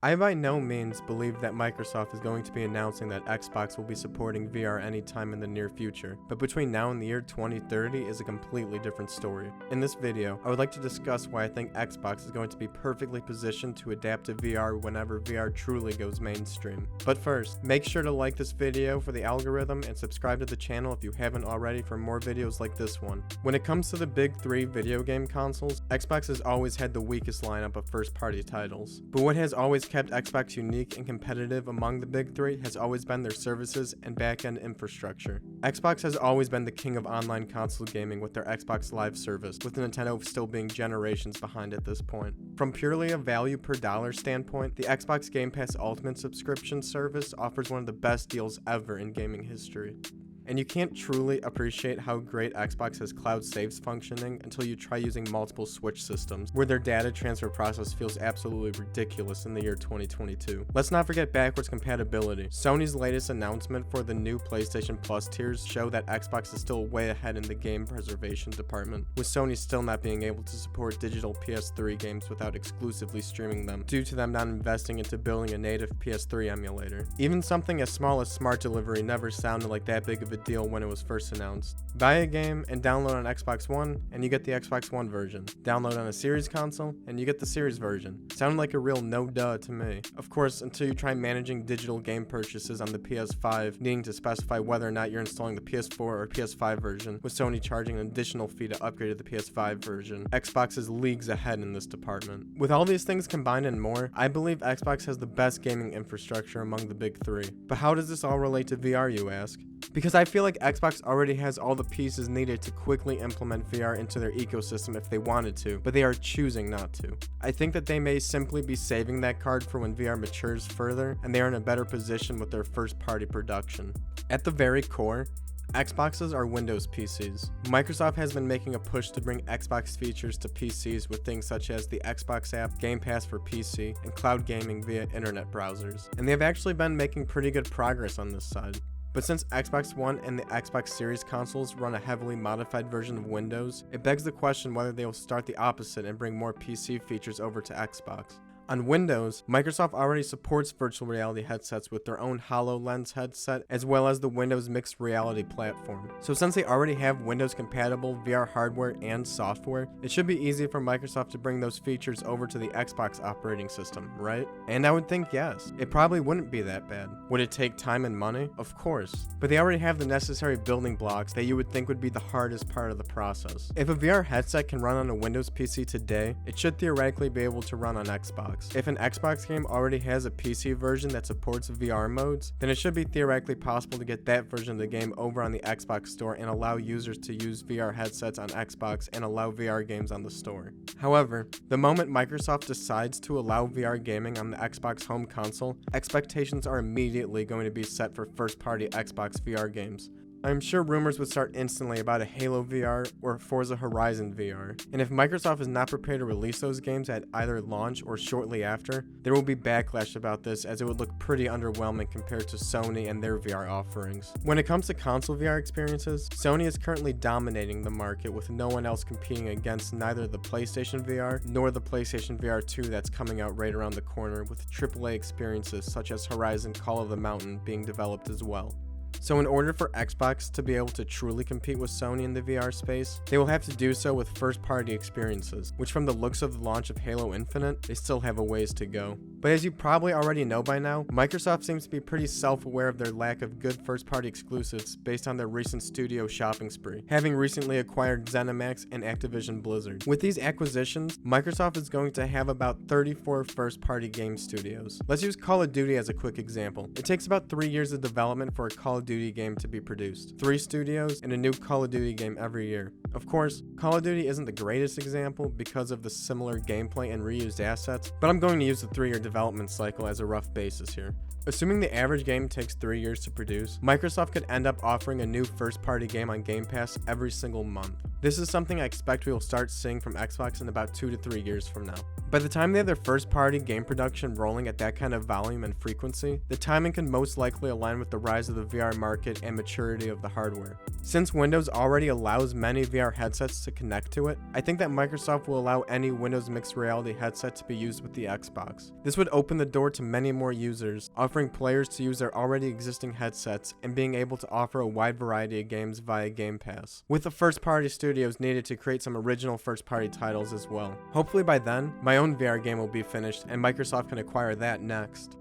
I by no means believe that Microsoft is going to be announcing that Xbox will be supporting VR anytime in the near future, but between now and the year 2030 is a completely different story. In this video, I would like to discuss why I think Xbox is going to be perfectly positioned to adapt to VR whenever VR truly goes mainstream. But first, make sure to like this video for the algorithm and subscribe to the channel if you haven't already for more videos like this one. When it comes to the big three video game consoles, Xbox has always had the weakest lineup of first-party titles. But what has always kept Xbox unique and competitive among the big three has always been their services and back-end infrastructure. Xbox has always been the king of online console gaming with their Xbox Live service, with Nintendo still being generations behind at this point. From purely a value per dollar standpoint, the Xbox Game Pass Ultimate subscription service offers one of the best deals ever in gaming history. And you can't truly appreciate how great Xbox has cloud saves functioning until you try using multiple Switch systems, where their data transfer process feels absolutely ridiculous in the year 2022. Let's not forget backwards compatibility. Sony's latest announcement for the new PlayStation Plus tiers show that Xbox is still way ahead in the game preservation department, with Sony still not being able to support digital PS3 games without exclusively streaming them, due to them not investing into building a native PS3 emulator. Even something as small as smart delivery never sounded like that big of a deal when it was first announced. Buy a game and download on Xbox One and you get the Xbox One version. Download on a Series console and you get the Series version. Sounded like a real no duh to me. Of course, until you try managing digital game purchases on the PS5, needing to specify whether or not you're installing the PS4 or PS5 version, with Sony charging an additional fee to upgrade to the PS5 version. Xbox is leagues ahead in this department. With all these things combined and more, I believe Xbox has the best gaming infrastructure among the big three. But how does this all relate to VR, you ask? Because I feel like Xbox already has all the pieces needed to quickly implement VR into their ecosystem if they wanted to, but they are choosing not to. I think that they may simply be saving that card for when VR matures further and they are in a better position with their first-party production. At the very core, Xboxes are Windows PCs. Microsoft has been making a push to bring Xbox features to PCs with things such as the Xbox app, Game Pass for PC, and cloud gaming via internet browsers. And they've actually been making pretty good progress on this side. But since Xbox One and the Xbox Series consoles run a heavily modified version of Windows, it begs the question whether they will start the opposite and bring more PC features over to Xbox. On Windows, Microsoft already supports virtual reality headsets with their own HoloLens headset, as well as the Windows Mixed Reality platform. So since they already have Windows-compatible VR hardware and software, it should be easy for Microsoft to bring those features over to the Xbox operating system, right? And I would think yes. It probably wouldn't be that bad. Would it take time and money? Of course. But they already have the necessary building blocks that you would think would be the hardest part of the process. If a VR headset can run on a Windows PC today, it should theoretically be able to run on Xbox. If an Xbox game already has a PC version that supports VR modes, then it should be theoretically possible to get that version of the game over on the Xbox store and allow users to use VR headsets on Xbox and allow VR games on the store. However, the moment Microsoft decides to allow VR gaming on the Xbox home console, expectations are immediately going to be set for first-party Xbox VR games. I'm sure rumors would start instantly about a Halo VR or Forza Horizon VR, and if Microsoft is not prepared to release those games at either launch or shortly after, there will be backlash about this, as it would look pretty underwhelming compared to Sony and their VR offerings. When it comes to console VR experiences, Sony is currently dominating the market with no one else competing against neither the PlayStation VR nor the PlayStation VR 2 that's coming out right around the corner, with AAA experiences such as Horizon Call of the Mountain being developed as well. So in order for Xbox to be able to truly compete with Sony in the VR space, they will have to do so with first-party experiences, which from the looks of the launch of Halo Infinite, they still have a ways to go. But as you probably already know by now, Microsoft seems to be pretty self-aware of their lack of good first-party exclusives based on their recent studio shopping spree, having recently acquired ZeniMax and Activision Blizzard. With these acquisitions, Microsoft is going to have about 34 first-party game studios. Let's use Call of Duty as a quick example. It takes about 3 years of development for a Call of Duty game to be produced. 3 studios and a new Call of Duty game every year. Of course, Call of Duty isn't the greatest example because of the similar gameplay and reused assets, but I'm going to use the 3-year development cycle as a rough basis here. Assuming the average game takes 3 years to produce, Microsoft could end up offering a new first-party game on Game Pass every single month. This is something I expect we will start seeing from Xbox in about 2 to 3 years from now. By the time they have their first-party game production rolling at that kind of volume and frequency, the timing can most likely align with the rise of the VR market and maturity of the hardware. Since Windows already allows many VR VR headsets to connect to it, I think that Microsoft will allow any Windows mixed reality headset to be used with the Xbox. This would open the door to many more users, offering players to use their already existing headsets and being able to offer a wide variety of games via Game Pass, with the first-party studios needed to create some original first-party titles as well. Hopefully by then, my own VR game will be finished and Microsoft can acquire that next.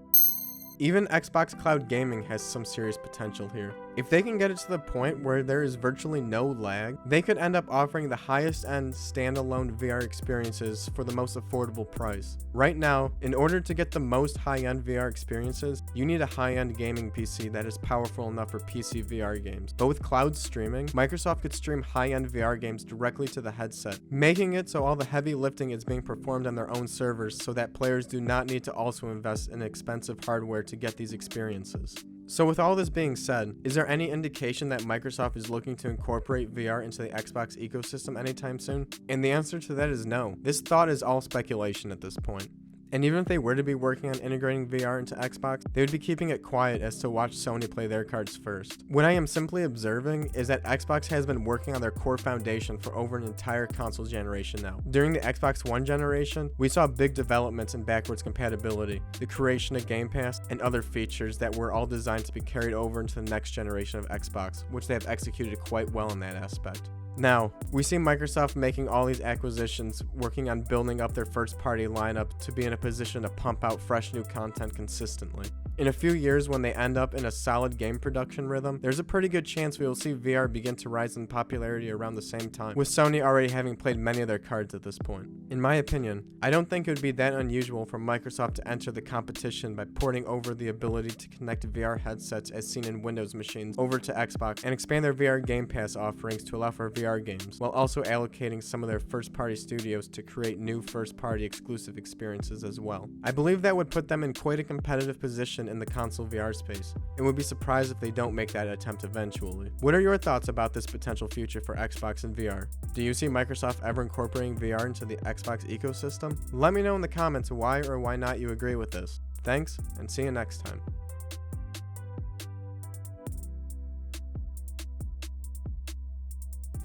Even Xbox Cloud Gaming has some serious potential here. If they can get it to the point where there is virtually no lag, they could end up offering the highest end standalone VR experiences for the most affordable price. Right now, in order to get the most high-end VR experiences, you need a high-end gaming PC that is powerful enough for PC VR games. But with cloud streaming, Microsoft could stream high-end VR games directly to the headset, making it so all the heavy lifting is being performed on their own servers so that players do not need to also invest in expensive hardware to get these experiences. So with all this being said, is there any indication that Microsoft is looking to incorporate VR into the Xbox ecosystem anytime soon? And the answer to that is no. This thought is all speculation at this point. And even if they were to be working on integrating VR into Xbox, they would be keeping it quiet as to watch Sony play their cards first. What I am simply observing is that Xbox has been working on their core foundation for over an entire console generation now. During the Xbox One generation, we saw big developments in backwards compatibility, the creation of Game Pass, and other features that were all designed to be carried over into the next generation of Xbox, which they have executed quite well in that aspect. Now, we see Microsoft making all these acquisitions, working on building up their first-party lineup to be in a position to pump out fresh new content consistently. In a few years, when they end up in a solid game production rhythm, there's a pretty good chance we will see VR begin to rise in popularity around the same time, with Sony already having played many of their cards at this point. In my opinion, I don't think it would be that unusual for Microsoft to enter the competition by porting over the ability to connect VR headsets as seen in Windows machines over to Xbox and expand their VR Game Pass offerings to allow for VR games, while also allocating some of their first-party studios to create new first-party exclusive experiences as well. I believe that would put them in quite a competitive position in the console VR space, and would be surprised if they don't make that attempt eventually. What are your thoughts about this potential future for Xbox and VR? Do you see Microsoft ever incorporating VR into the Xbox ecosystem? Let me know in the comments why or why not you agree with this. Thanks, and see you next time.